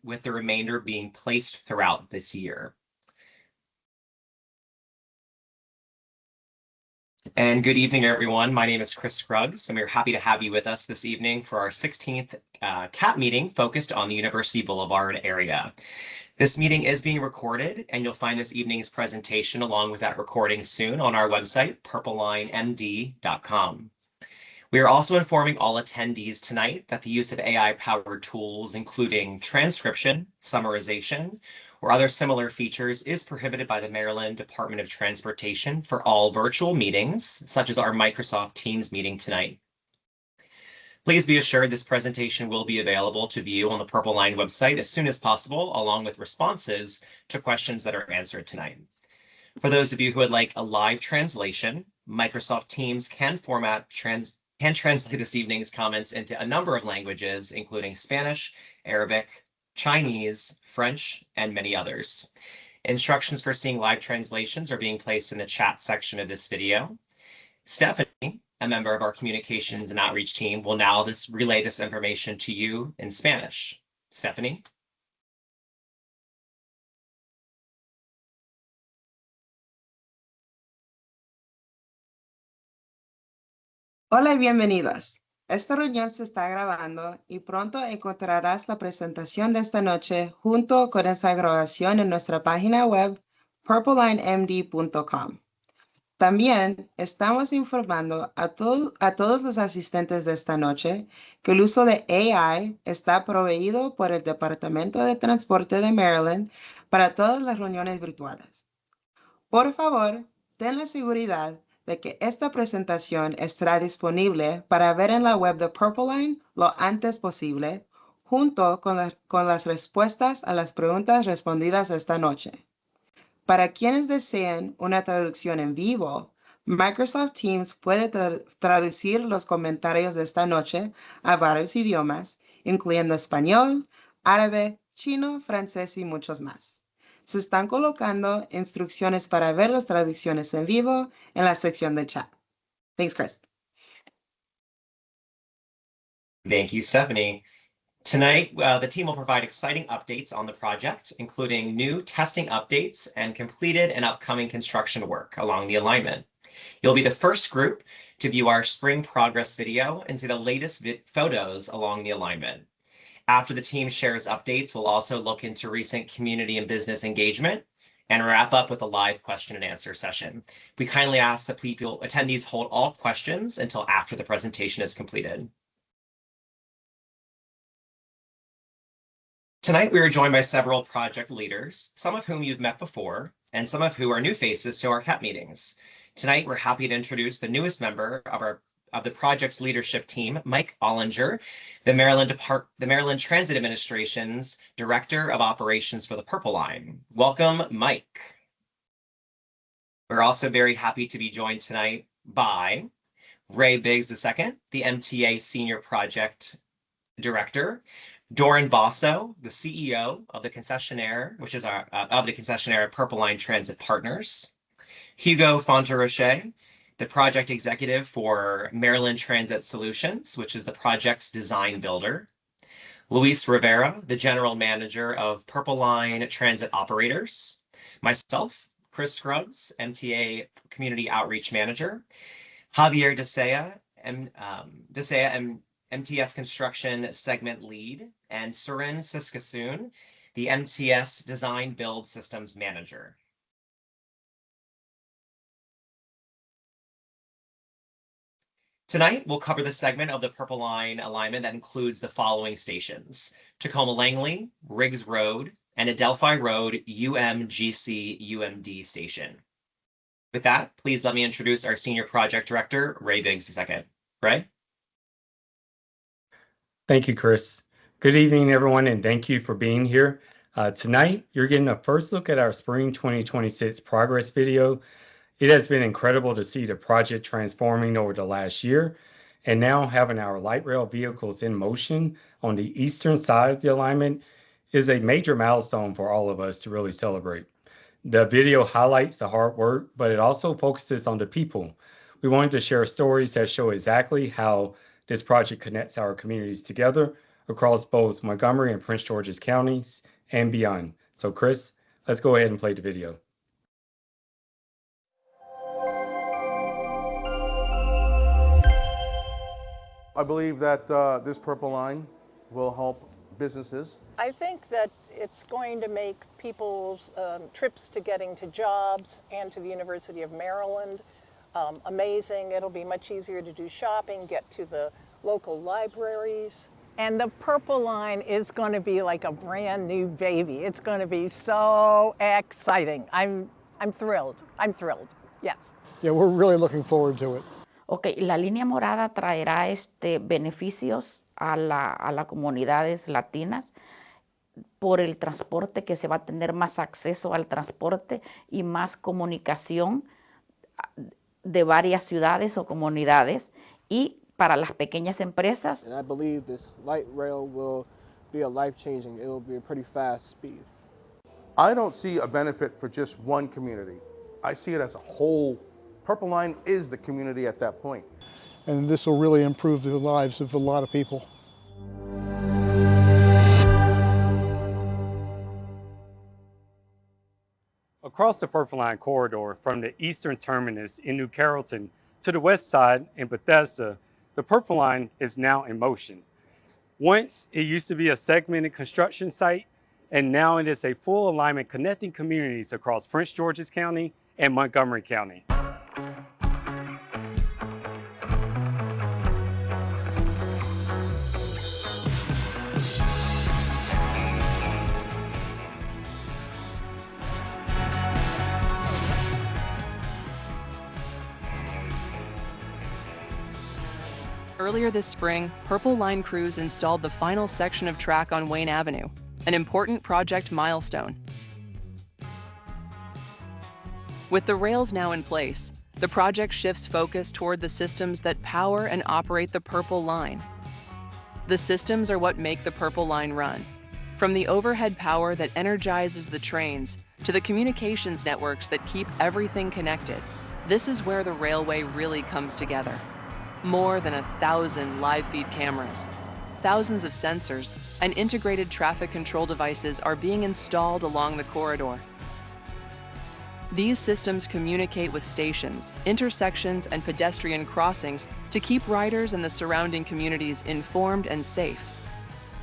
with the remainder being placed throughout this year. And good evening, everyone. My name is Chris Scruggs, and we're happy to have you with us this evening for our 16th CAP meeting focused on the University Boulevard area. This meeting is being recorded, and you'll find this evening's presentation along with that recording soon on our website, purplelinemd.com. We are also informing all attendees tonight that the use of AI-powered tools, including transcription, summarization, or other similar features is prohibited by the Maryland Department of Transportation for all virtual meetings, such as our Microsoft Teams meeting tonight. Please be assured this presentation will be available to view on the Purple Line website as soon as possible, along with responses to questions that are answered tonight. For those of you who would like a live translation, Microsoft Teams can translate this evening's comments into a number of languages, including Spanish, Arabic, Chinese, French, and many others. Instructions for seeing live translations are being placed in the chat section of this video. Stephanie, a member of our communications and outreach team, will now relay this information to you in Spanish. Stephanie? Hola y bienvenidos. Esta reunión se está grabando y pronto encontrarás la presentación de esta noche junto con esta grabación en nuestra página web purplelinemd.com. También estamos informando a todos los asistentes de esta noche que el uso de AI está proveído por el Departamento de Transporte de Maryland para todas las reuniones virtuales. Por favor, ten la seguridad de que esta presentación estará disponible para ver en la web de Purple Line lo antes posible, junto con las respuestas a las preguntas respondidas esta noche. Para quienes deseen una traducción en vivo, Microsoft Teams puede traducir los comentarios de esta noche a varios idiomas, incluyendo español, árabe, chino, francés y muchos más. Se están colocando instrucciones para ver las traducciones en vivo en la sección del chat. Thanks, Chris. Thank you, Stephanie. Tonight, the team will provide exciting updates on the project, including new testing updates and completed and upcoming construction work along the alignment. You'll be the first group to view our spring progress video and see the latest photos along the alignment. After the team shares updates, we'll also look into recent community and business engagement and wrap up with a live question and answer session. We kindly ask that attendees hold all questions until after the presentation is completed. Tonight, we are joined by several project leaders, some of whom you've met before, and some of who are new faces to our CAP meetings. Tonight, we're happy to introduce the newest member of the project's leadership team, Mike Ollinger, the Maryland Transit Administration's Director of Operations for the Purple Line. Welcome, Mike. We're also very happy to be joined tonight by Ray Biggs II, the MTA Senior Project Director, Doran Basso, the CEO of the concessionaire, which is of the concessionaire Purple Line Transit Partners, Hugo Fontaroche, the project executive for Maryland Transit Solutions, which is the project's design builder, Luis Rivera, the general manager of Purple Line Transit Operators, myself, Chris Scruggs, MTA Community Outreach Manager, Javier Desea, MTS Construction Segment Lead, and Surin Siskasoon, the MTS Design Build Systems Manager. Tonight, we'll cover the segment of the Purple Line alignment that includes the following stations: Tacoma-Langley, Riggs Road, and Adelphi Road UMGC-UMD station. With that, please let me introduce our Senior Project Director, Ray Biggs II. Ray? Thank you, Chris. Good evening, everyone, and thank you for being here. Tonight, you're getting a first look at our Spring 2026 progress video. It has been incredible to see the project transforming over the last year, and now having our light rail vehicles in motion on the eastern side of the alignment is a major milestone for all of us to really celebrate. The video highlights the hard work, but it also focuses on the people. We wanted to share stories that show exactly how this project connects our communities together, across both Montgomery and Prince George's counties and beyond. So Chris, let's go ahead and play the video. I believe that this purple line will help businesses. I think that it's going to make people's trips to getting to jobs and to the University of Maryland amazing. It'll be much easier to do shopping, get to the local libraries. And the purple line is going to be like a brand new baby. It's going to be so exciting. I'm thrilled. I'm thrilled. Yes. Yeah, we're really looking forward to it. Ok, la línea morada traerá beneficios a las comunidades latinas por el transporte, que se va a tener más acceso al transporte y más comunicación de varias ciudades o comunidades, y para las pequeñas empresas. And I believe this light rail will be a life-changing. It will be a pretty fast speed. I don't see a benefit for just one community. I see it as a whole. Purple Line is the community at that point. And this will really improve the lives of a lot of people. Across the Purple Line corridor from the eastern terminus in New Carrollton to the west side in Bethesda, the Purple Line is now in motion. Once it used to be a segmented construction site, and now it is a full alignment connecting communities across Prince George's County and Montgomery County. Earlier this spring, Purple Line crews installed the final section of track on Wayne Avenue, an important project milestone. With the rails now in place, the project shifts focus toward the systems that power and operate the Purple Line. The systems are what make the Purple Line run, from the overhead power that energizes the trains to the communications networks that keep everything connected. This is where the railway really comes together. More than 1,000 live feed cameras, thousands of sensors, and integrated traffic control devices are being installed along the corridor. These systems communicate with stations, intersections, and pedestrian crossings to keep riders and the surrounding communities informed and safe.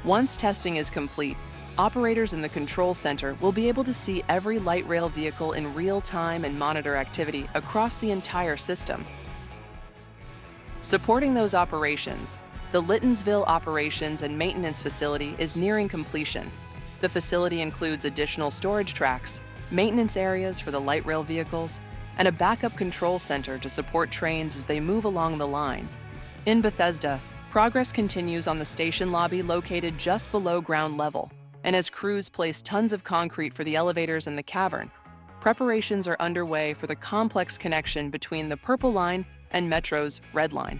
Once testing is complete, operators in the control center will be able to see every light rail vehicle in real time and monitor activity across the entire system. Supporting those operations, the Littonsville Operations and Maintenance Facility is nearing completion. The facility includes additional storage tracks, maintenance areas for the light rail vehicles, and a backup control center to support trains as they move along the line. In Bethesda, progress continues on the station lobby located just below ground level, and as crews place tons of concrete for the elevators in the cavern, preparations are underway for the complex connection between the Purple Line and Metro's Red Line.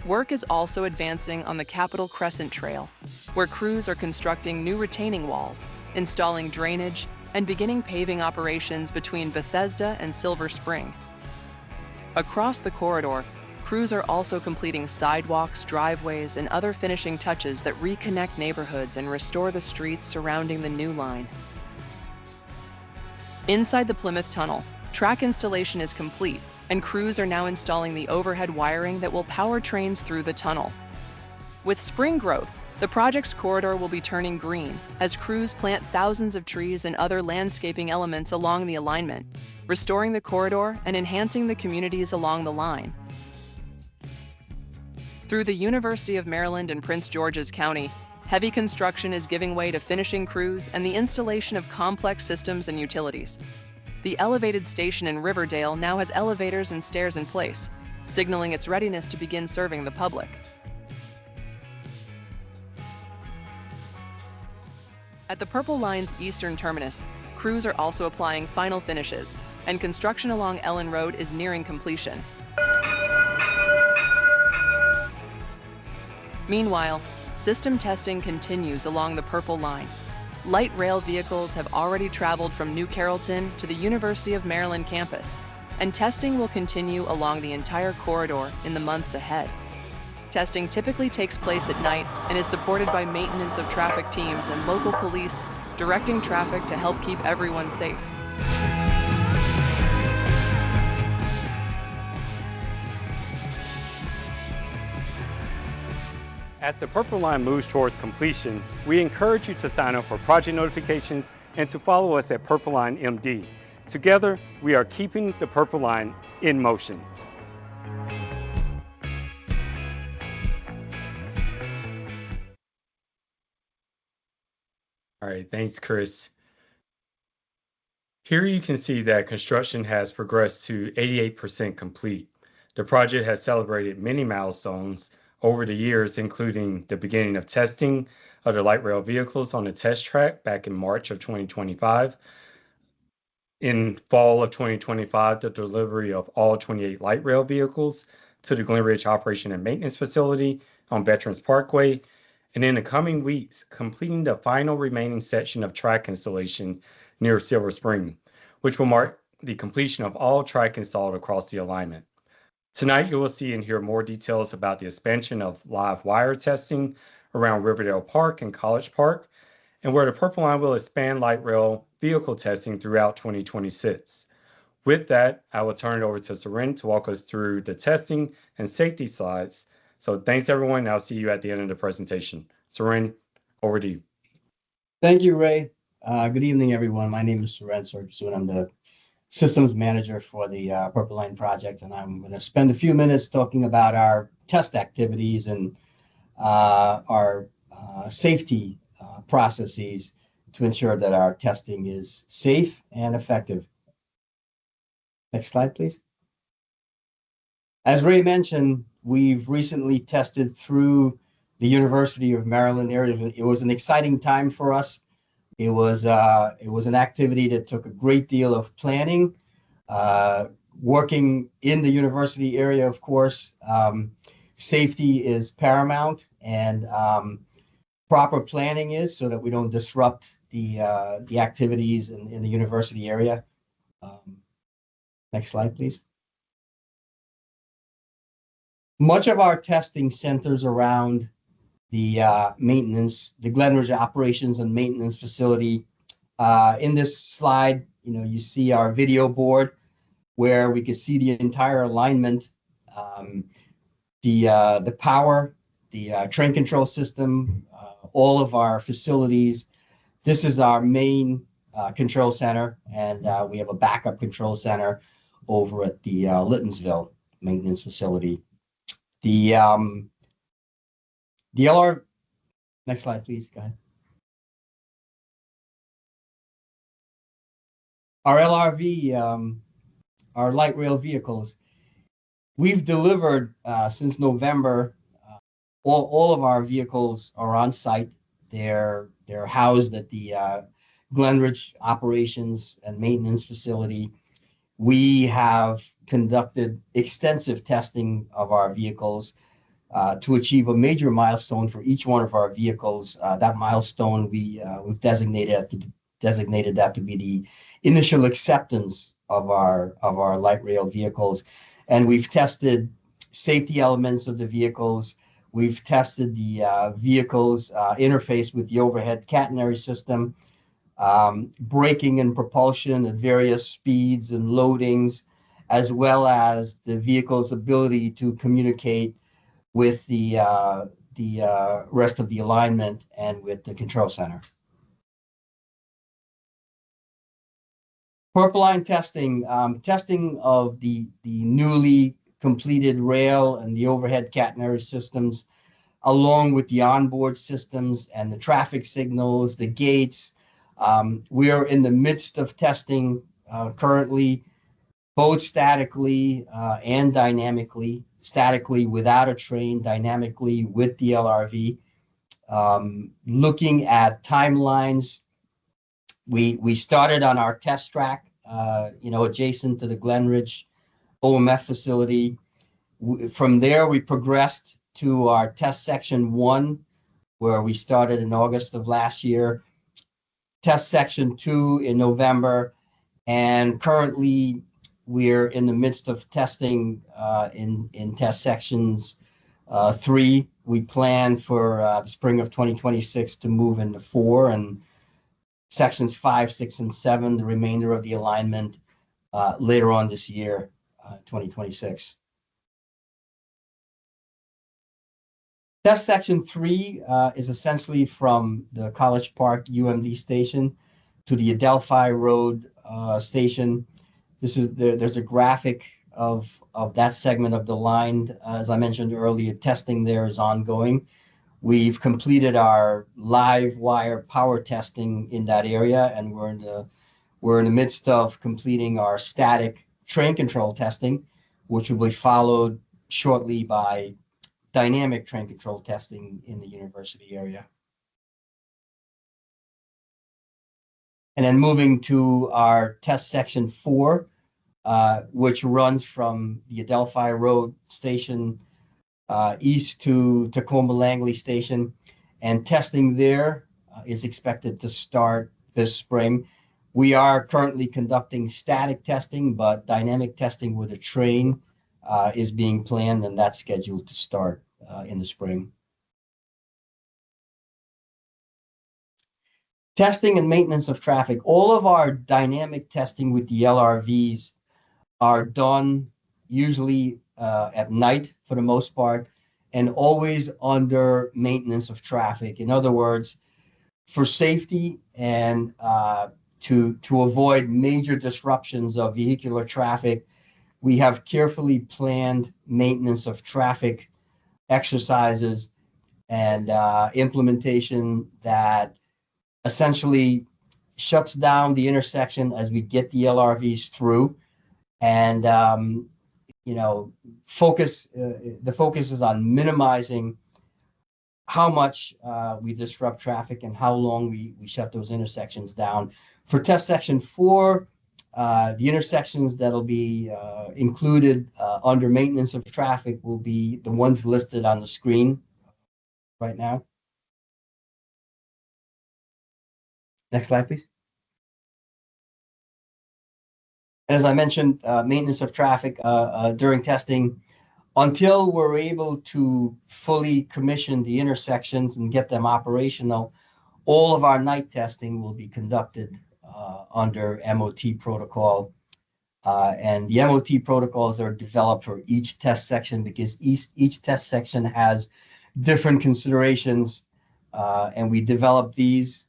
Work is also advancing on the Capitol Crescent Trail, where crews are constructing new retaining walls, installing drainage, and beginning paving operations between Bethesda and Silver Spring. Across the corridor, crews are also completing sidewalks, driveways, and other finishing touches that reconnect neighborhoods and restore the streets surrounding the new line. Inside the Plymouth Tunnel, track installation is complete, and crews are now installing the overhead wiring that will power trains through the tunnel. With spring growth, the project's corridor will be turning green as crews plant thousands of trees and other landscaping elements along the alignment, restoring the corridor and enhancing the communities along the line. Through the University of Maryland and Prince George's County, heavy construction is giving way to finishing crews and the installation of complex systems and utilities. The elevated station in Riverdale now has elevators and stairs in place, signaling its readiness to begin serving the public. At the Purple Line's eastern terminus, crews are also applying final finishes, and construction along Ellen Road is nearing completion. Meanwhile, system testing continues along the Purple Line. Light rail vehicles have already traveled from New Carrollton to the University of Maryland campus, and testing will continue along the entire corridor in the months ahead. Testing typically takes place at night and is supported by maintenance of traffic teams and local police directing traffic to help keep everyone safe. As the Purple Line moves towards completion, we encourage you to sign up for project notifications and to follow us at Purple Line MD. Together, we are keeping the Purple Line in motion. All right, thanks, Chris. Here you can see that construction has progressed to 88% complete. The project has celebrated many milestones over the years, including the beginning of testing of the light rail vehicles on the test track back in March of 2025. In fall of 2025, the delivery of all 28 light rail vehicles to the Glen Ridge Operation and Maintenance Facility on Veterans Parkway. And in the coming weeks, completing the final remaining section of track installation near Silver Spring, which will mark the completion of all track installed across the alignment. Tonight, you will see and hear more details about the expansion of live wire testing around Riverdale Park and College Park, and where the Purple Line will expand light rail vehicle testing throughout 2026. With that, I will turn it over to Seren to walk us through the testing and safety slides. So thanks, everyone. I'll see you at the end of the presentation. Seren, over to you. Thank you, Ray. Good evening, everyone. My name is Seren Sorgsun. I'm the systems manager for the Purple Line project, and I'm going to spend a few minutes talking about our test activities and our safety processes to ensure that our testing is safe and effective. Next slide, please. As Ray mentioned, we've recently tested through the University of Maryland area. It was an exciting time for us. It was an activity that took a great deal of planning, working in the university area, of course. Safety is paramount, and proper planning is, so that we don't disrupt the activities in the university area. Next slide, please. Much of our testing centers around the maintenance, the Glen Ridge Operations and Maintenance Facility. In this slide, you see our video board where we can see the entire alignment, the power, the train control system, all of our facilities. This is our main control center, and we have a backup control center over at the Littonsville Maintenance Facility. The LR, next slide, please. Go ahead. Our LRV, our light rail vehicles, we've delivered since November. All of our vehicles are on site. They're housed at the Glen Ridge Operations and Maintenance Facility. We have conducted extensive testing of our vehicles to achieve a major milestone for each one of our vehicles. That milestone we've designated that to be the initial acceptance of our light rail vehicles, and we've tested safety elements of the vehicles. We've tested the vehicles interface with the overhead catenary system, braking and propulsion at various speeds and loadings, as well as the vehicle's ability to communicate with the rest of the alignment and with the control center. Purple Line testing, testing of the newly completed rail and the overhead catenary systems, along with the onboard systems and the traffic signals, the gates. We are in the midst of testing currently, both statically and dynamically. Statically without a train, dynamically with the LRV. Looking at timelines, we started on our test track, adjacent to the Glen Ridge OMF facility. From there, we progressed to our test section 1, where we started in August of last year, test section 2 in November, and currently we're in the midst of testing in test sections 3. We plan for the spring of 2026 to move into 4, and sections 5, 6, and 7, the remainder of the alignment later on this year, 2026. Test section 3 is essentially from the College Park UMD station to the Adelphi Road station. There's a graphic of that segment of the line. As I mentioned earlier, testing there is ongoing. We've completed our live wire power testing in that area, and we're in the midst of completing our static train control testing, which will be followed shortly by dynamic train control testing in the university area. And then moving to our test section 4, which runs from the Adelphi Road station east to Tacoma Langley station. And testing there is expected to start this spring. We are currently conducting static testing, but dynamic testing with a train is being planned, and that's scheduled to start in the spring. Testing and maintenance of traffic. All of our dynamic testing with the LRVs are done usually at night for the most part, and always under maintenance of traffic. In other words, for safety and to avoid major disruptions of vehicular traffic, we have carefully planned maintenance of traffic exercises and implementation that essentially shuts down the intersection as we get the LRVs through. And, the focus is on minimizing how much we disrupt traffic and how long we shut those intersections down. For test section 4, the intersections that'll be included under maintenance of traffic will be the ones listed on the screen right now. Next slide, please. As I mentioned, maintenance of traffic during testing, until we're able to fully commission the intersections and get them operational, all of our night testing will be conducted under MOT protocol. And the MOT protocols are developed for each test section because each test section has different considerations, and we develop these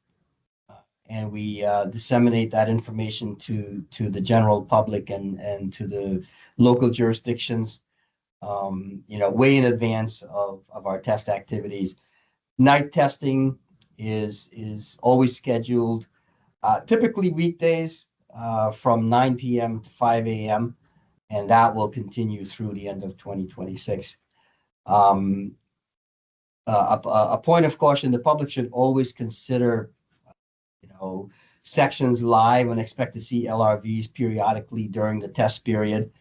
and we disseminate that information to the general public and to the local jurisdictions, way in advance of our test activities. Night testing is always scheduled, typically weekdays from 9 p.m. to 5 a.m., and that will continue through the end of 2026. A point of caution: the public should always consider sections live and expect to see LRVs periodically during the test period.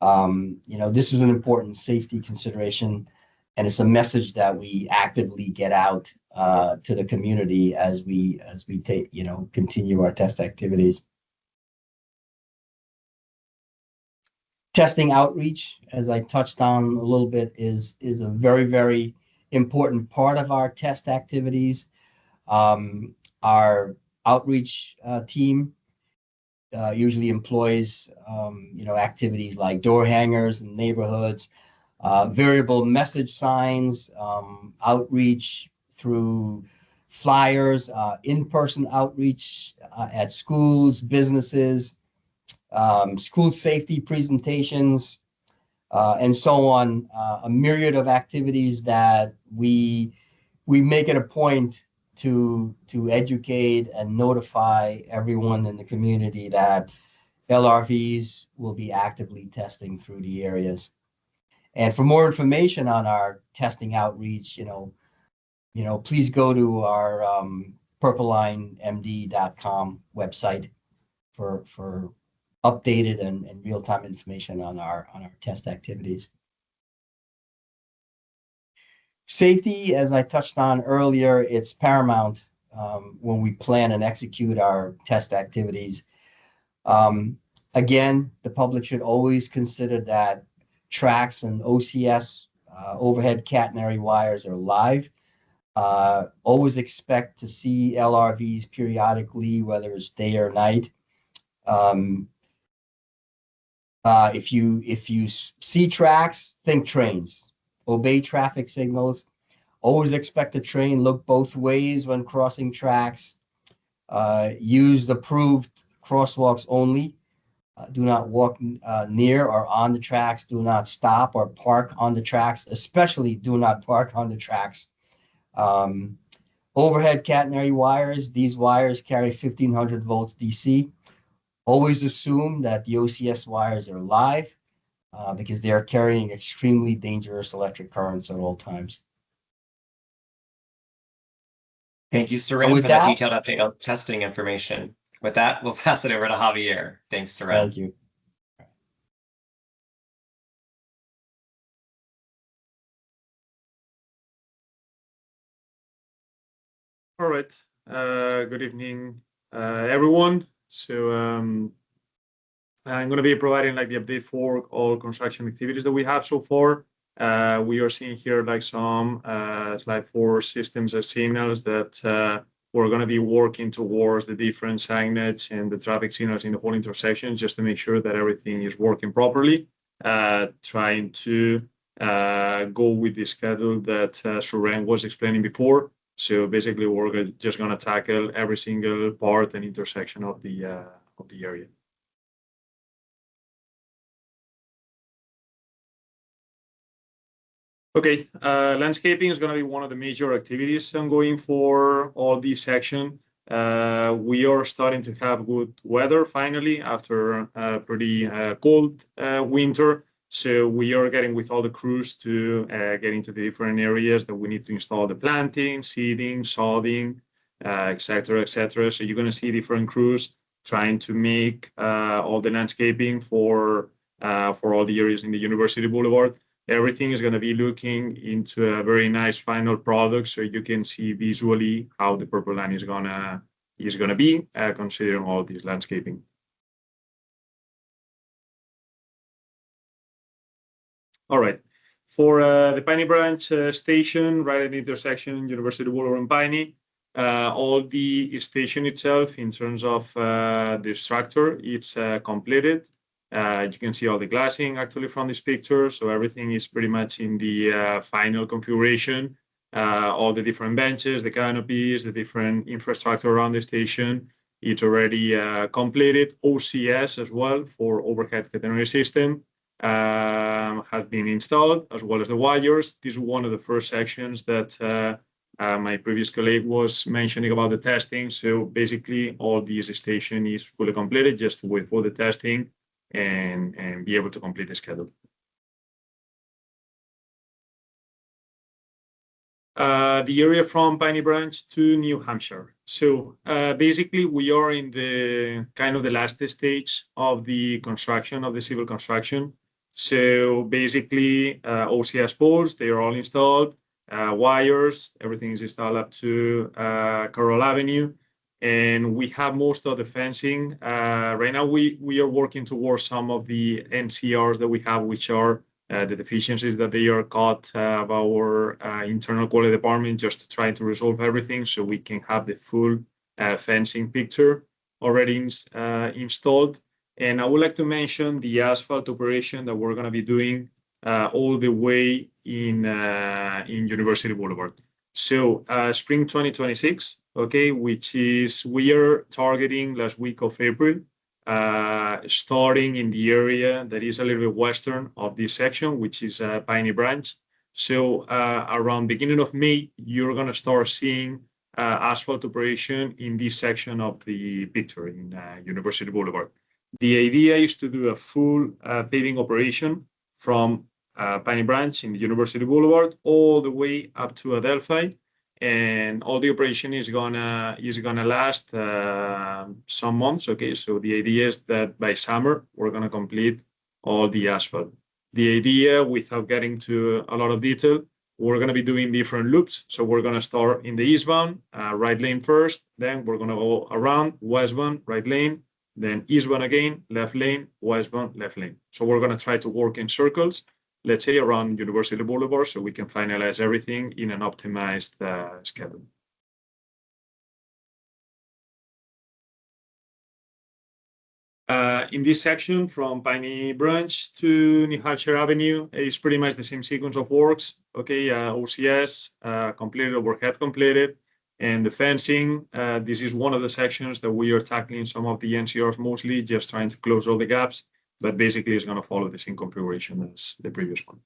This is an important safety consideration, and it's a message that we actively get out to the community as we continue our test activities. Testing outreach, as I touched on a little bit, is a very, very important part of our test activities. Our outreach team usually employs activities like door hangers in neighborhoods, variable message signs, outreach through flyers, in-person outreach at schools, businesses, school safety presentations, and so on. A myriad of activities that we make it a point to educate and notify everyone in the community that LRVs will be actively testing through the areas. And for more information on our testing outreach, please go to our purplelinemd.com website for updated and real-time information on our test activities. Safety, as I touched on earlier, it's paramount when we plan and execute our test activities. Again, the public should always consider that tracks and OCS overhead catenary wires are live. Always expect to see LRVs periodically, whether it's day or night. If you see tracks, think trains. Obey traffic signals. Always expect a train. Look both ways when crossing tracks. Use approved crosswalks only. Do not walk near or on the tracks. Do not stop or park on the tracks. Especially do not park on the tracks. Overhead catenary wires. These wires carry 1500 volts DC. Always assume that the OCS wires are live because they are carrying extremely dangerous electric currents at all times. Thank you, Sarin, for that detailed update on testing information. With that, we'll pass it over to Javier. Thanks, Sarin. Thank you. All right. Good evening, everyone. So I'm going to be providing like the update for all construction activities that we have so far. We are seeing here like some slide 4 systems and signals that we're going to be working towards the different signage and the traffic signals in the whole intersection just to make sure that everything is working properly. Trying to go with the schedule that Suren was explaining before. So basically, we're just going to tackle every single part and intersection of the area. Okay, landscaping is going to be one of the major activities ongoing for all this section. We are starting to have good weather finally after a pretty cold winter. So we are getting with all the crews to get into the different areas that we need to install the planting, seeding, sodding, et cetera, et cetera. So you're going to see different crews trying to make all the landscaping for all the areas in the University Boulevard. Everything is going to be looking into a very nice final product, so you can see visually how the purple line is gonna be considering all this landscaping. All right, for the Piney Branch station, right at the intersection University Boulevard and Piney, all the station itself, in terms of the structure, it's completed. You can see all the glassing actually from this picture. So everything is pretty much in the final configuration. All the different benches, the canopies, the different infrastructure around the station, it's already completed. OCS as well for overhead catenary system has been installed, as well as the wires. This is one of the first sections that my previous colleague was mentioning about the testing. So basically all this station is fully completed, just to wait for the testing and be able to complete the schedule. The area from Piney Branch to New Hampshire. So basically we are in the kind of the last stage of the construction, of the civil construction. So basically OCS poles, they are all installed, wires, everything is installed up to Carroll Avenue. And we have most of the fencing. Right now, we are working towards some of the NCRs that we have, which are the deficiencies that they are caught of our internal quality department, just to try to resolve everything so we can have the full fencing picture already installed. And I would like to mention the asphalt operation that we're going to be doing all the way in University Boulevard. So spring 2026, okay, which is we are targeting last week of April, starting in the area that is a little bit western of this section, which is Piney Branch. So around beginning of May, you're going to start seeing asphalt operation in this section of the picture in University Boulevard. The idea is to do a full paving operation from Piney Branch in the University Boulevard all the way up to Adelphi, and all the operation is gonna last some months. Okay, so the idea is that by summer we're gonna complete all the asphalt. The idea, without getting to a lot of detail, we're gonna be doing different loops. So we're gonna start in the eastbound, right lane first, then we're gonna go around westbound, right lane, then eastbound again, left lane, westbound, left lane. So we're gonna try to work in circles. let's say, around University Boulevard, so we can finalize everything in an optimized schedule. In this section, from Piney Branch to New Hampshire Avenue, is pretty much the same sequence of works. Okay, OCS completed, overhead completed, and the fencing. This is one of the sections that we are tackling some of the NCRs mostly, just trying to close all the gaps, but basically it's going to follow the same configuration as the previous one.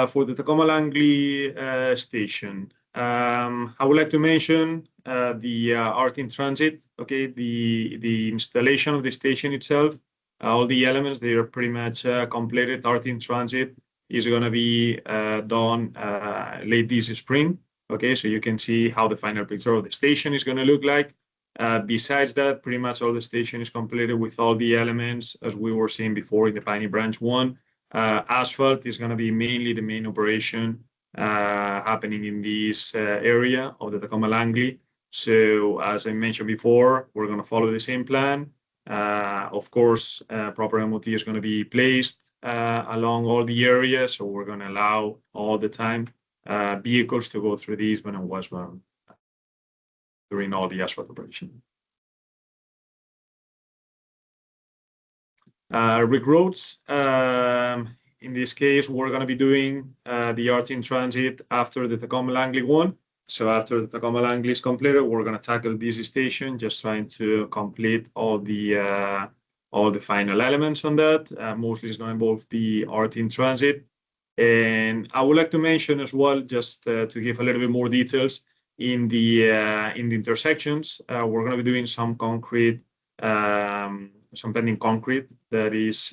For the Tacoma Langley station, I would like to mention the art in transit. Okay, the installation of the station itself, all the elements, they are pretty much completed. Art in transit is going to be done late this spring. Okay, so you can see how the final picture of the station is going to look like. Besides that, pretty much all the station is completed with all the elements as we were seeing before in the Piney Branch one. Asphalt is going to be mainly the main operation happening in this area of the Tacoma Langley. So as I mentioned before, we're going to follow the same plan. Of course, proper MOT is going to be placed along all the areas. So we're going to allow all the time vehicles to go through these when it was during all the asphalt operation. Rig roads. In this case, we're going to be doing the art in transit after the Tacoma Langley one. So after the Tacoma Langley is completed, we're going to tackle this station, just trying to complete all the final elements on that. Mostly it's going to involve the art in transit. And I would like to mention as well, just to give a little bit more details, in the intersections, we're going to be doing some concrete, some pending concrete that is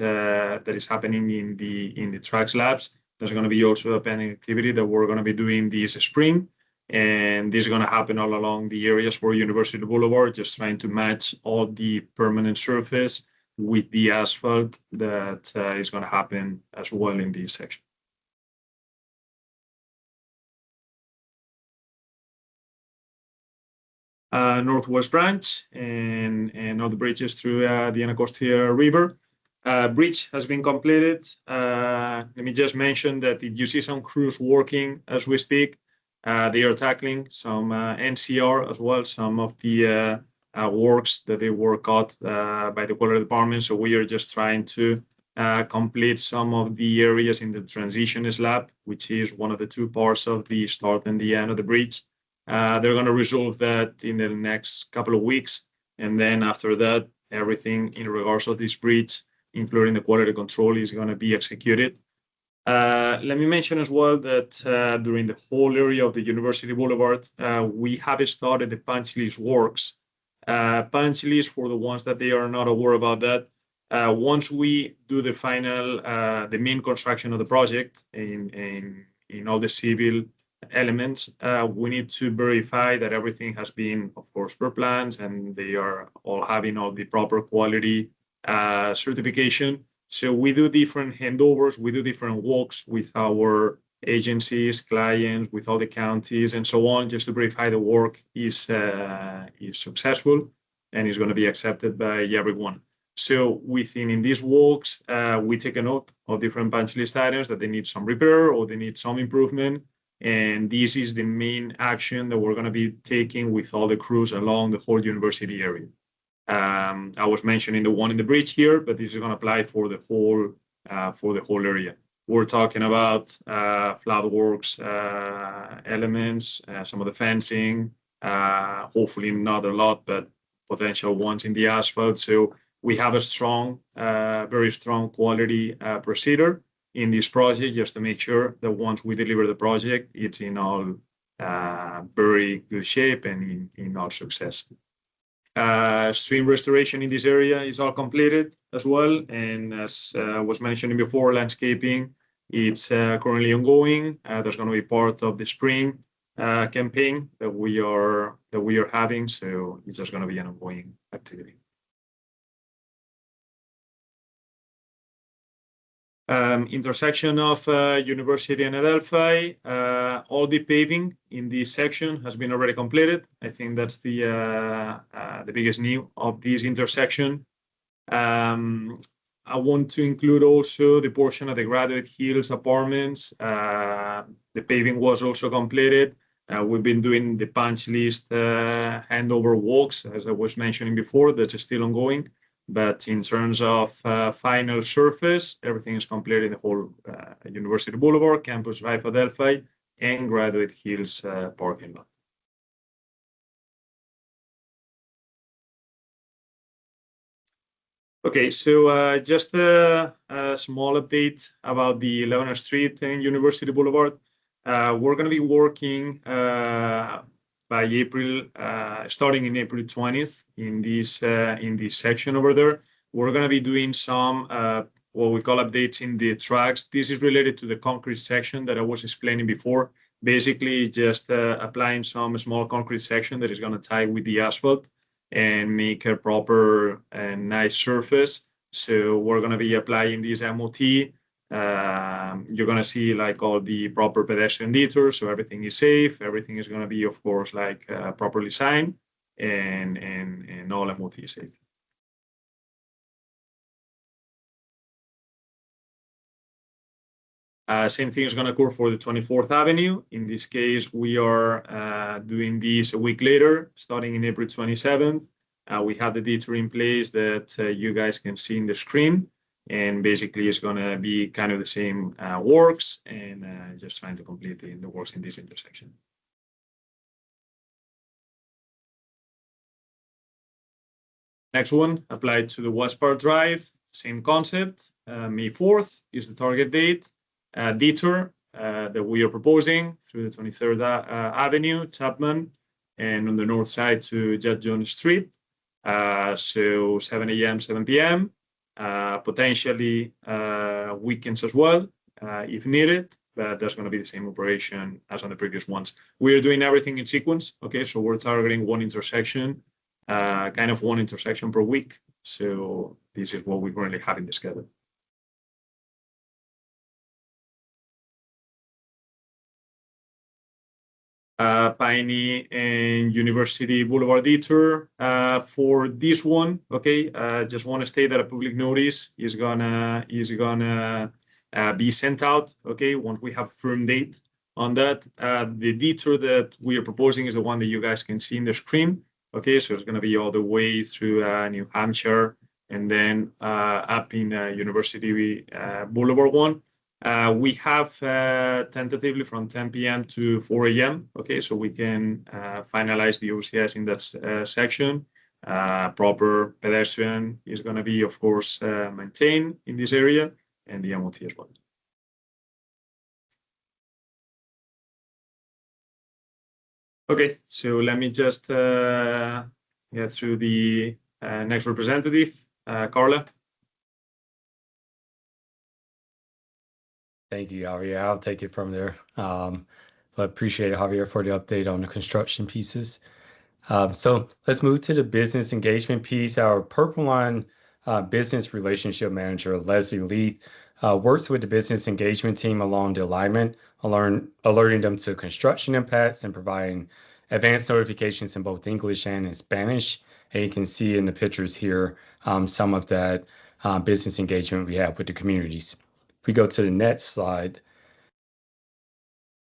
happening in the track slabs. There's going to be also a pending activity that we're going to be doing this spring, and this is going to happen all along the areas for University Boulevard, just trying to match all the permanent surface with the asphalt that is going to happen as well in this section. Northwest Branch and all the bridges through the Anacostia River. Bridge has been completed. Let me just mention that if you see some crews working as we speak, they are tackling some NCR as well, some of the works that they were caught by the quality department. So we are just trying to complete some of the areas in the transition slab, which is one of the two parts of the start and the end of the bridge. They're going to resolve that in the next couple of weeks. And then after that, everything in regards to this bridge, including the quality control, is going to be executed. Let me mention as well that during the whole area of the University Boulevard, we have started the punch list works. Punch list, for the ones that they are not aware about that, once we do the final, the main construction of the project in all the civil elements, we need to verify that everything has been, of course, per plans, and they are all having all the proper quality certification. So we do different handovers, we do different walks with our agencies, clients, with all the counties, and so on, just to verify the work is successful and is going to be accepted by everyone. So in these walks, we take a note of different punch list items that they need some repair or they need some improvement. And this is the main action that we're going to be taking with all the crews along the whole university area. I was mentioning the one in the bridge here, but this is going to apply for the whole area. We're talking about flat works elements, some of the fencing, hopefully not a lot, but potential ones in the asphalt. So we have a strong, very strong quality procedure in this project, just to make sure that once we deliver the project, it's in all very good shape and in all success. Stream restoration in this area is all completed as well. And as was mentioned before, landscaping, it's currently ongoing. There's going to be part of the spring campaign that we are having. So it's just going to be an ongoing activity. Intersection of University and Adelphi, all the paving in this section has been already completed. I think that's the biggest new of this intersection. I want to include also the portion of the Graduate Hills apartments. The paving was also completed. We've been doing the punch list handover walks, as I was mentioning before, that's still ongoing. But in terms of final surface, everything is completed in the whole University Boulevard, Campus Drive, Adelphi, and Graduate Hills parking lot. Okay, so just a small update about the 11th Street and University Boulevard. We're going to be working by April, starting in April 20th in this section over there. We're going to be doing some what we call updates in the tracks. This is related to the concrete section that I was explaining before. Basically, just applying some small concrete section that is going to tie with the asphalt and make a proper and nice surface. So we're going to be applying this MOT. You're going to see like all the proper pedestrian detours, so everything is safe. Everything is going to be, of course, like properly signed, and all MOT is safe. Same thing is going to occur for the 24th Avenue. In this case, we are doing this a week later, starting in April 27th. We have the detour in place that you guys can see in the screen. And basically, it's going to be kind of the same works and just trying to complete the works in this intersection. Next one, applied to the West Park Drive. Same concept. May 4th is the target date. Detour that we are proposing through the 23rd Avenue, Chapman, and on the north side to Judge Jones Street. So 7 a.m., 7 p.m., potentially weekends as well, if needed, but that's going to be the same operation as on the previous ones. We're doing everything in sequence, okay? So we're targeting one intersection, kind of one intersection per week. So this is what we currently have in the schedule. Piney and University Boulevard detour. For this one, okay, just want to state that a public notice is gonna be sent out, okay, once we have a firm date on that. The detour that we are proposing is the one that you guys can see in the screen, okay, so it's going to be all the way through New Hampshire and then up in University Boulevard one. We have tentatively from 10 p.m. to 4 a.m. Okay, so we can finalize the OCS in that section. Proper pedestrian is going to be, of course, maintained in this area, and the MOT as well. Okay, so let me just get through the next representative, Carla. Thank you, Javier. I'll take it from there. But appreciate it, Javier, for the update on the construction pieces. So let's move to the business engagement piece. Our Purple Line business relationship manager, Leslie Leith, works with the business engagement team along the alignment, alerting them to construction impacts and providing advanced notifications in both English and in Spanish. And you can see in the pictures here some of that business engagement we have with the communities. If we go to the next slide,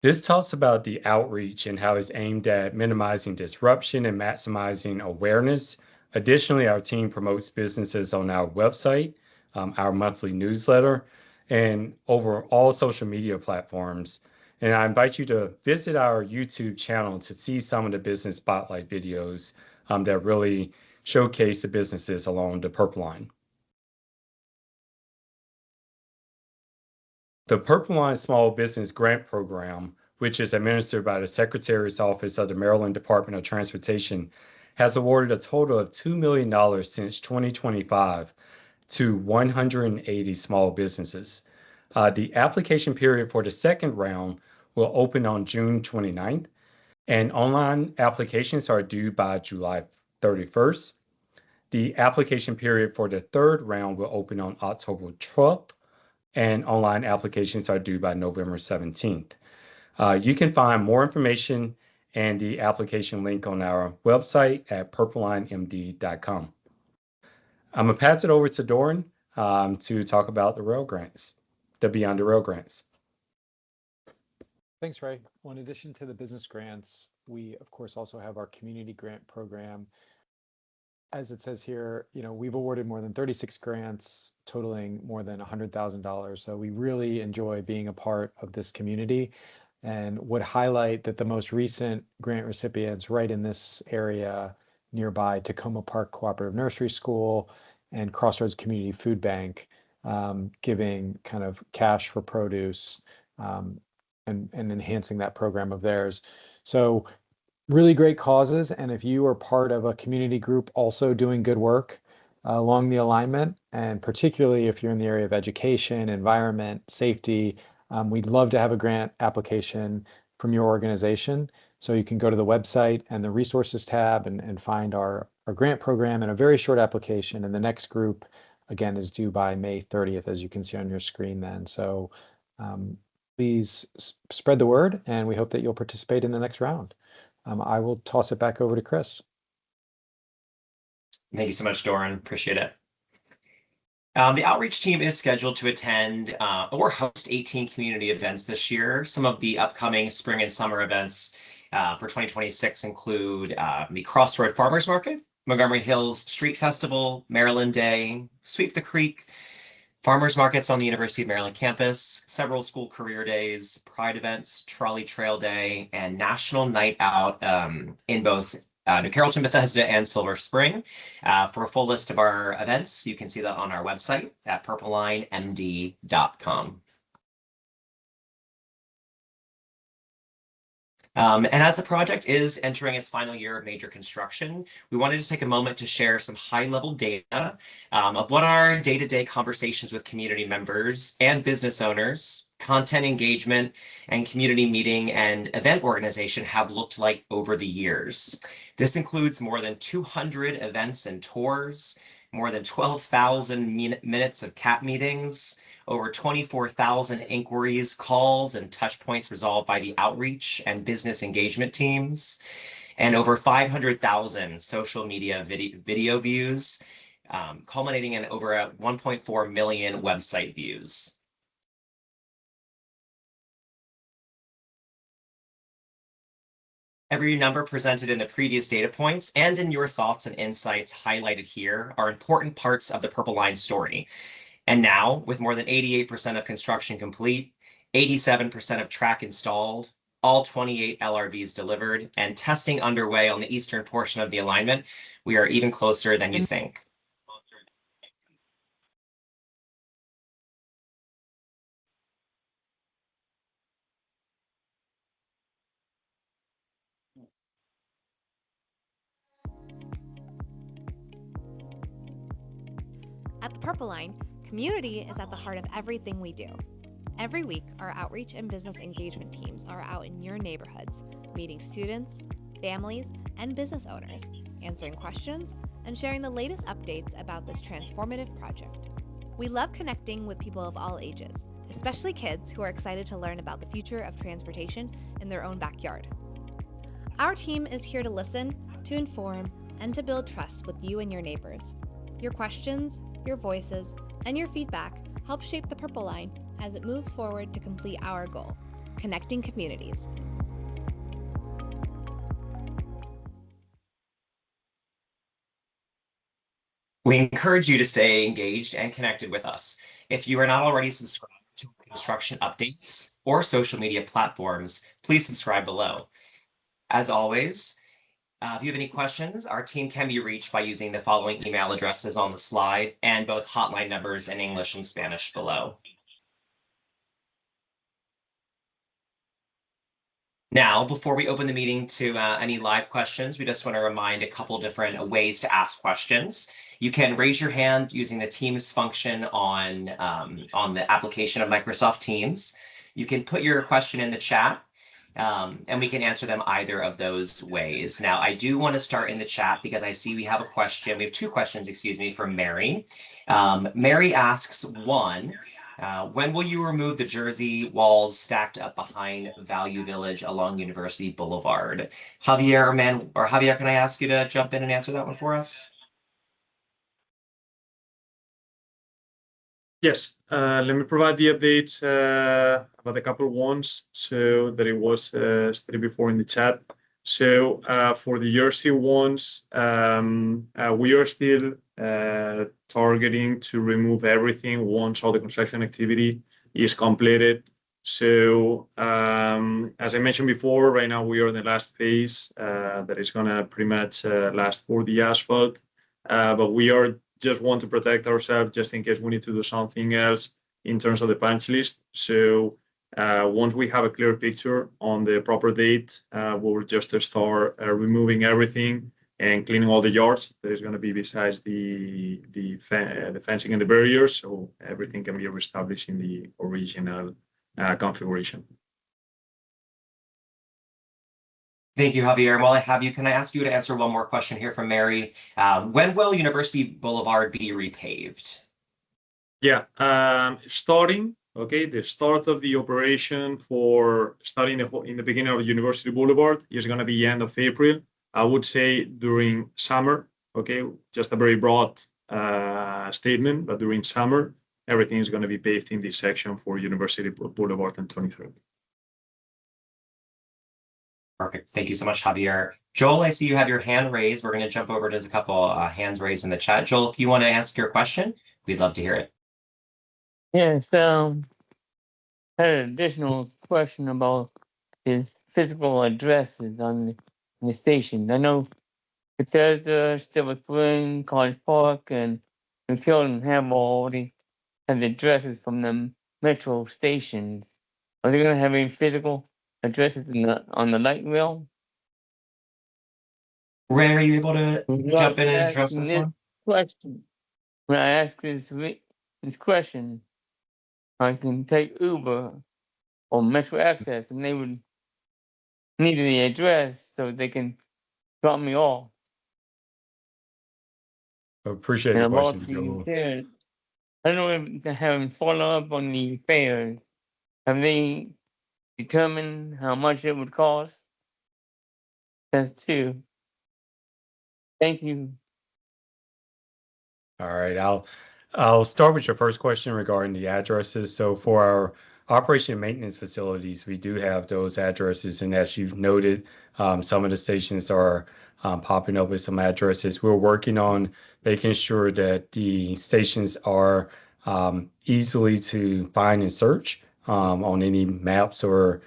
this talks about the outreach and how it's aimed at minimizing disruption and maximizing awareness. Additionally, our team promotes businesses on our website, our monthly newsletter, and over all social media platforms. And I invite you to visit our YouTube channel to see some of the business spotlight videos that really showcase the businesses along the Purple Line. The Purple Line Small Business Grant Program, which is administered by the Secretary's Office of the Maryland Department of Transportation, has awarded a total of $2 million since 2025 to 180 small businesses. The application period for the second round will open on June 29th, and online applications are due by July 31st. The application period for the third round will open on October 12th, and online applications are due by November 17th. You can find more information and the application link on our website at purpleLineMD.com. I'm going to pass it over to Doran to talk about the rail grants, the Beyond the Rail grants. Thanks, Ray. Well, in addition to the business grants, we of course also have our community grant program. As it says here, we've awarded more than 36 grants totaling more than $100,000. So we really enjoy being a part of this community and would highlight that the most recent grant recipients right in this area nearby, Tacoma Park Cooperative Nursery School and Crossroads Community Food Bank, giving kind of cash for produce and enhancing that program of theirs. So really great causes. And if you are part of a community group also doing good work along the alignment, and particularly if you're in the area of education, environment, safety, we'd love to have a grant application from your organization. So you can go to the website and the resources tab and find our grant program and a very short application. And the next group, again, is due by May 30th, as you can see on your screen then. So please spread the word, and we hope that you'll participate in the next round. I will toss it back over to Chris. Thank you so much, Doran. Appreciate it. The outreach team is scheduled to attend or host 18 community events this year. Some of the upcoming spring and summer events for 2026 include the Crossroad Farmers Market, Montgomery Hills Street Festival, Maryland Day, Sweep the Creek, farmers markets on the University of Maryland campus, several school career days, pride events, trolley trail day, and national night out in both New Carrollton, Bethesda, and Silver Spring. For a full list of our events, you can see that on our website at purplelinemd.com. And as the project is entering its final year of major construction, we wanted to take a moment to share some high-level data of what our day-to-day conversations with community members and business owners, content engagement, and community meeting and event organization have looked like over the years. This includes more than 200 events and tours, more than 12,000 minutes of CAP meetings, over 24,000 inquiries, calls, and touch points resolved by the outreach and business engagement teams, and over 500,000 social media video views, culminating in over 1.4 million website views. Every number presented in the previous data points and in your thoughts and insights highlighted here are important parts of the Purple Line story. And now, with more than 88% of construction complete, 87% of track installed, all 28 LRVs delivered, and testing underway on the eastern portion of the alignment, we are even closer than you think. At the Purple Line, community is at the heart of everything we do. Every week, our outreach and business engagement teams are out in your neighborhoods, meeting students, families, and business owners, answering questions, and sharing the latest updates about this transformative project. We love connecting with people of all ages, especially kids who are excited to learn about the future of transportation in their own backyard. Our team is here to listen, to inform, and to build trust with you and your neighbors. Your questions, your voices, and your feedback help shape the Purple Line as it moves forward to complete our goal, connecting communities. We encourage you to stay engaged and connected with us. If you are not already subscribed to construction updates or social media platforms, please subscribe below. As always, if you have any questions, our team can be reached by using the following email addresses on the slide and both hotline numbers in English and Spanish below. Now, before we open the meeting to any live questions, we just want to remind a couple different ways to ask questions. You can raise your hand using the Teams function on the application of Microsoft Teams. You can put your question in the chat, and we can answer them either of those ways. Now, I do want to start in the chat because I see we have a question. We have two questions, excuse me, from Mary. Mary asks, one, when will you remove the Jersey walls stacked up behind Value Village along University Boulevard? Javier, can I ask you to jump in and answer that one for us? Yes, let me provide the updates about a couple of ones so that it was stated before in the chat. So for the Jersey ones, we are still targeting to remove everything once all the construction activity is completed. So as I mentioned before, right now we are in the last phase that is gonna pretty much last for the asphalt, but we are just want to protect ourselves just in case we need to do something else in terms of the punch list. So once we have a clear picture on the proper date, we'll just start removing everything and cleaning all the yards that is going to be besides the fencing and the barriers, so everything can be reestablished in the original configuration. Thank you, Javier. While I have you, can I ask you to answer one more question here from Mary? When will University Boulevard be repaved? Yeah, starting, okay, the start of the operation for starting in the beginning of University Boulevard is going to be end of April. I would say during summer, okay, just a very broad statement, but during summer, everything is going to be paved in this section for University Boulevard and 23rd. Perfect. Thank you so much, Javier. Joel, I see you have your hand raised. We're going to jump over to a couple hands raised in the chat. Joel, if you want to ask your question, we'd love to hear it. Yes, had an additional question about the physical addresses on the station. I know Bethesda, Silver Spring, College Park, and McKeldin have already have the addresses from the metro stations. Are they going to have any physical addresses on the light rail? Ray, are you able to jump in and address this one? Question. When I ask this question, I can take Uber or Metro Access, and they would need the address so they can drop me off. Appreciate the question, Joel. I don't know if they haven't followed up on the fares. Have they determined how much it would cost? That's two. Thank you. All right, I'll start with your first question regarding the addresses. So for our operation and maintenance facilities, we do have those addresses, and as you've noted, some of the stations are popping up with some addresses. We're working on making sure that the stations are easily to find and search on any maps or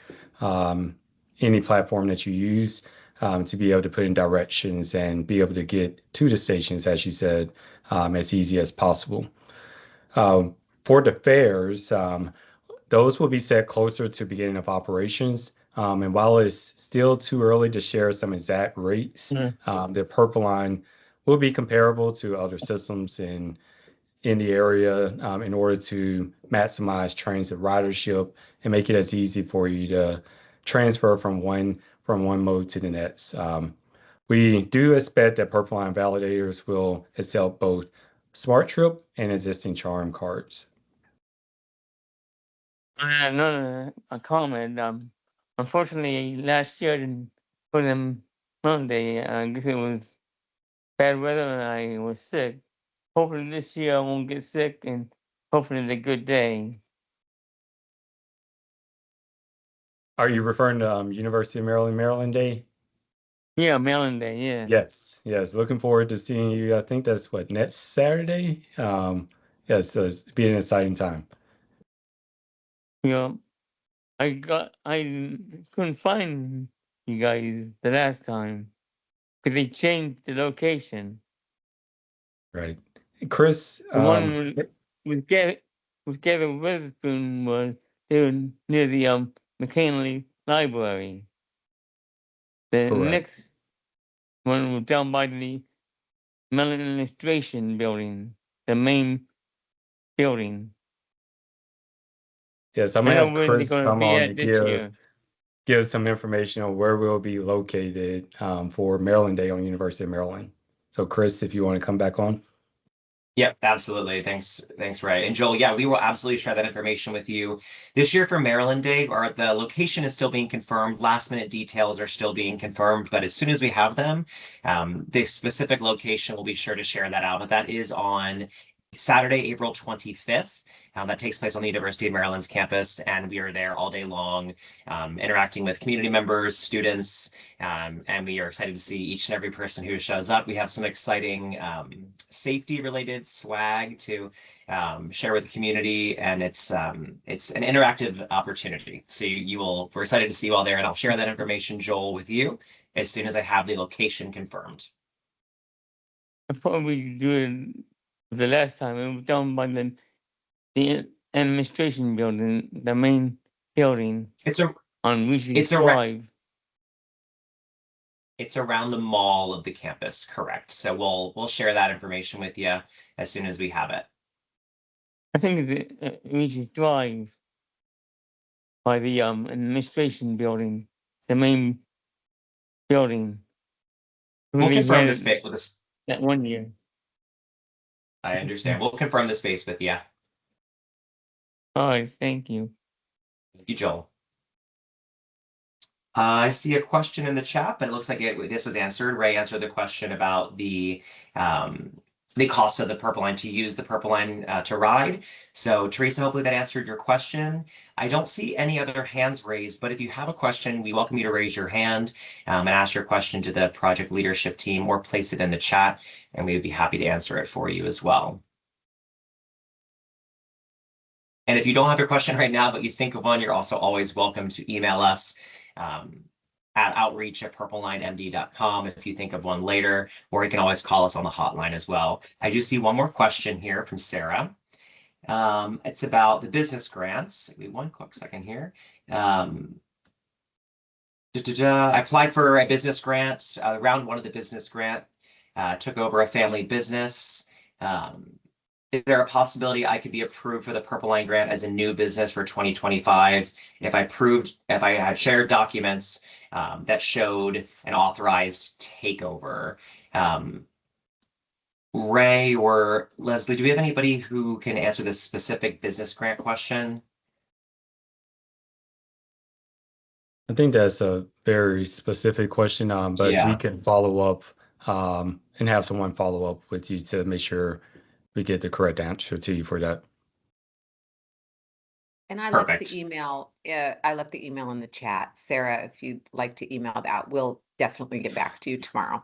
any platform that you use to be able to put in directions and be able to get to the stations, as you said, as easy as possible. For the fares, those will be set closer to beginning of operations. And while it's still too early to share some exact rates, the Purple Line will be comparable to other systems in the area in order to maximize transit ridership and make it as easy for you to transfer from one mode to the next. We do expect that Purple Line validators will accept both Smart Trip and existing Charm cards. I had another comment. Unfortunately, last year for them Monday, I guess it was bad weather and I was sick. Hopefully this year I won't get sick, and hopefully it's a good day. Are you referring to University of Maryland Day? Yeah, Maryland Day, yeah. Yes. Looking forward to seeing you. I think that's what, next Saturday? Yes, so it's been an exciting time. Yeah, I couldn't find you guys the last time because they changed the location. Right. Chris, the one with Gavin Witherspoon was near the McKinley Library. The correct. next one was down by the Mellon Administration Building, the main building. Yes, I'm gonna have Chris come on to give some information on where we'll be located for Maryland Day on University of Maryland. So Chris, if you want to come back on. Yep, absolutely. Thanks, Ray. And Joel, yeah, we will absolutely share that information with you. This year for Maryland Day, the location is still being confirmed. Last minute details are still being confirmed, but as soon as we have them, the specific location, we'll be sure to share that out. But that is on Saturday, April 25th. That takes place on the University of Maryland's campus, and we are there all day long, interacting with community members, students, and we are excited to see each and every person who shows up. We have some exciting safety-related swag to share with the community, and it's an interactive opportunity. So we're excited to see you all there, and I'll share that information, Joel, with you as soon as I have the location confirmed. Before we do it the last time, it was done by the administration building, the main building. On Regis Drive. It's around the mall of the campus, correct? So we'll share that information with you as soon as we have it. I think it's Regis Drive by the administration building, the main building. We'll confirm the space with us. That 1 year. I understand. We'll confirm the space with you. All right, thank you. Thank you, Joel. I see a question in the chat, but it looks like this was answered. Ray answered the question about the cost of the Purple Line, to use the Purple Line to ride. So Teresa, hopefully that answered your question. I don't see any other hands raised, but if you have a question, we welcome you to raise your hand and ask your question to the project leadership team, or place it in the chat, and we would be happy to answer it for you as well. And if you don't have your question right now, but you think of one, you're also always welcome to email us at outreach@purplelinemd.com if you think of one later, or you can always call us on the hotline as well. I do see one more question here from Sarah. It's about the business grants. Give me one quick second here. I applied for a business grant, round one of the business grant, took over a family business. Is there a possibility I could be approved for the Purple Line grant as a new business for 2025 if I had shared documents that showed an authorized takeover? Ray or Leslie, do we have anybody who can answer this specific business grant question? I think that's a very specific question, but we can follow up and have someone follow up with you to make sure we get the correct answer to you for that. And I left the email. I left the email in the chat. Sarah, if you'd like to email that, we'll definitely get back to you tomorrow.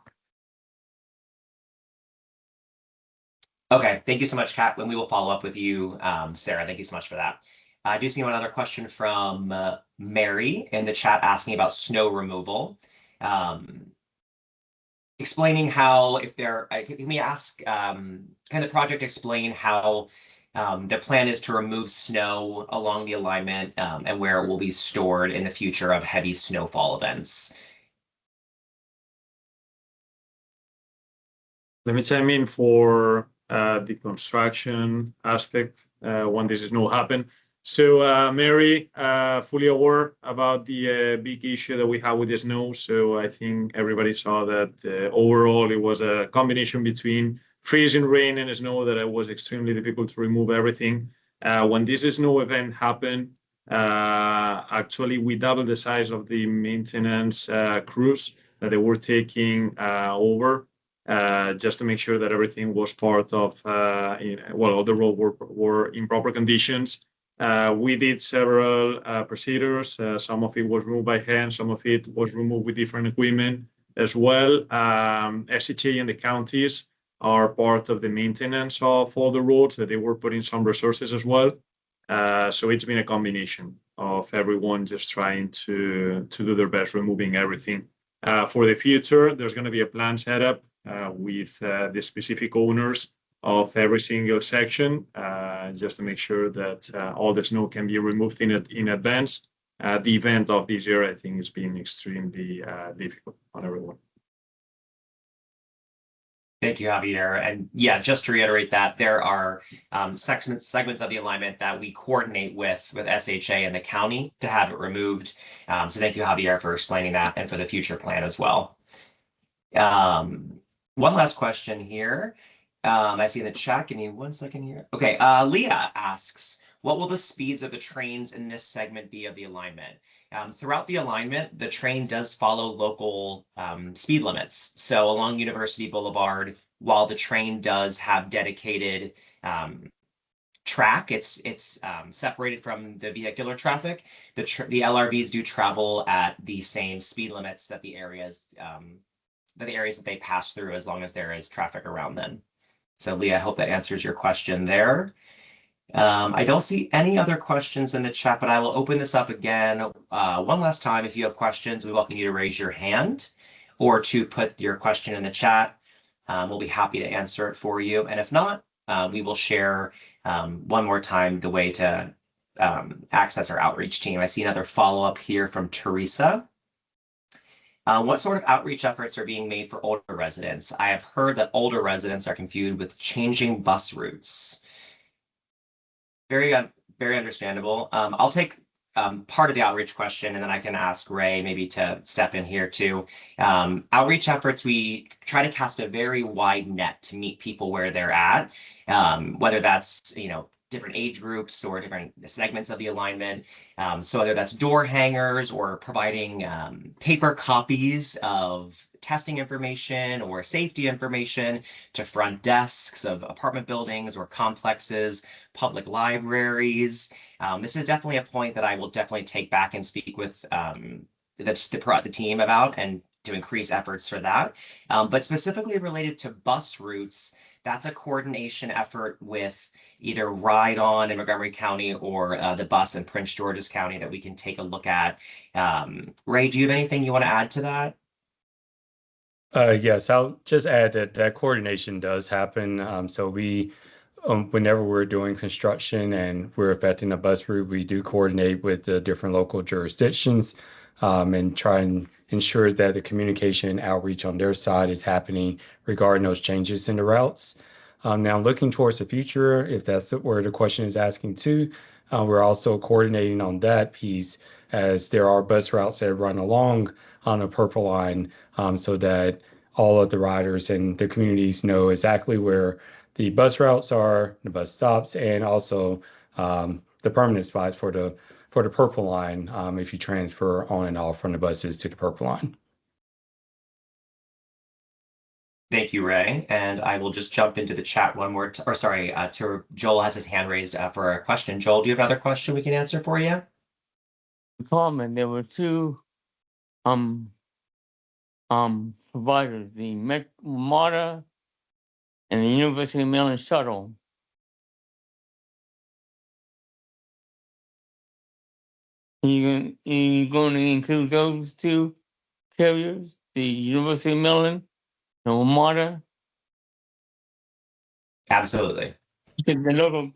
Okay, thank you so much, Kat. And we will follow up with you, Sarah. Thank you so much for that. I do see another question from Mary in the chat asking about snow removal. Explaining how, can we ask, can the project explain how the plan is to remove snow along the alignment and where it will be stored in the future of heavy snowfall events? Let me chime in for the construction aspect when this is not happen. So Mary, fully aware about the big issue that we have with the snow. So I think everybody saw that overall it was a combination between freezing rain and snow that it was extremely difficult to remove everything. When this snow event happened, actually we doubled the size of the maintenance crews that they were taking over. Just to make sure that everything was part of, all the roads were in proper conditions. We did several procedures. Some of it was removed by hand, some of it was removed with different equipment as well. SHA and the counties are part of the maintenance of all the roads, that they were putting some resources as well. So it's been a combination of everyone just trying to do their best, removing everything. For the future, there's going to be a plan set up with the specific owners of every single section, just to make sure that all the snow can be removed in advance. The event of this year, I think, has been extremely difficult on everyone. Thank you, Javier. And yeah, just to reiterate that there are segments of the alignment that we coordinate with SHA and the county to have it removed. So thank you, Javier, for explaining that and for the future plan as well. One last question here. I see in the chat. Give me 1 second here. Okay, Leah asks, what will the speeds of the trains in this segment be of the alignment? Throughout the alignment, the train does follow local speed limits. So along University Boulevard, while the train does have dedicated track, it's separated from the vehicular traffic. The LRVs do travel at the same speed limits that the areas that they pass through, as long as there is traffic around them. So Leah, I hope that answers your question there. I don't see any other questions in the chat, but I will open this up again one last time. If you have questions, we welcome you to raise your hand or to put your question in the chat. We'll be happy to answer it for you. And if not, we will share one more time the way to access our outreach team. I see another follow-up here from Teresa. What sort of outreach efforts are being made for older residents? I have heard that older residents are confused with changing bus routes. Very understandable. I'll take part of the outreach question, and then I can ask Ray maybe to step in here too. Outreach efforts, we try to cast a very wide net to meet people where they're at, whether that's, different age groups or different segments of the alignment. So whether that's door hangers or providing paper copies of testing information or safety information to front desks of apartment buildings or complexes, public libraries. This is definitely a point that I will definitely take back and speak with the team about, and to increase efforts for that. But specifically related to bus routes, that's a coordination effort with either Ride On in Montgomery County or the bus in Prince George's County that we can take a look at. Ray, do you have anything you want to add to that? Yes, I'll just add that coordination does happen. So we, whenever we're doing construction and we're affecting a bus route, we do coordinate with the different local jurisdictions and try and ensure that the communication and outreach on their side is happening regarding those changes in the routes. Now, looking towards the future, if that's where the question is asking too, we're also coordinating on that piece, as there are bus routes that run along on a Purple Line, so that all of the riders and the communities know exactly where the bus routes are, the bus stops, and also the permanent spots for the Purple Line if you transfer on and off from the buses to the Purple Line. Thank you, Ray. And I will just jump into the chat one more, Joel has his hand raised for a question. Joel, do you have another question we can answer for you? Comment, there were two providers, the MARTA and the University of Maryland shuttle. You going to include those two carriers, the University of Maryland and MARTA? Absolutely. The local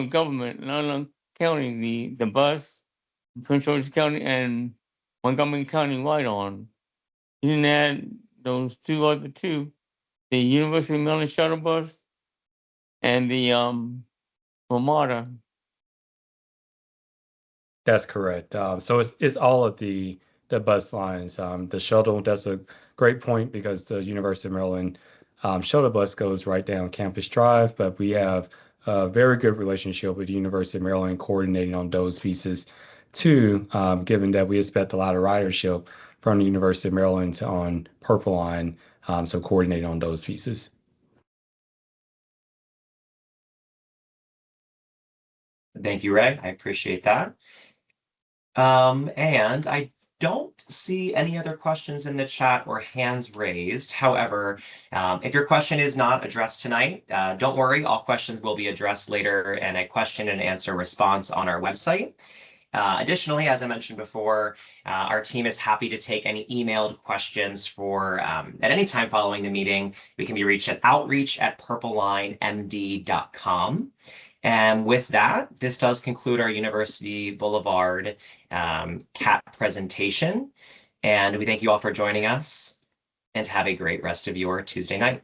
government, not counting the bus, Prince George's County and Montgomery County Ride On. You didn't add those other two, the University of Maryland shuttle bus and the MARTA. That's correct. So it's all of the bus lines. The shuttle, that's a great point, because the University of Maryland shuttle bus goes right down Campus Drive, but we have a very good relationship with the University of Maryland coordinating on those pieces too, given that we expect a lot of ridership from the University of Maryland on Purple Line, so coordinating on those pieces. Thank you, Ray. I appreciate that. And I don't see any other questions in the chat or hands raised. However, if your question is not addressed tonight, don't worry, all questions will be addressed later in a question and answer response on our website. Additionally, as I mentioned before, our team is happy to take any emailed questions for at any time following the meeting. We can be reached at outreach@purplelinemd.com. And with that, this does conclude our University Boulevard CAT presentation. And we thank you all for joining us, and have a great rest of your Tuesday night.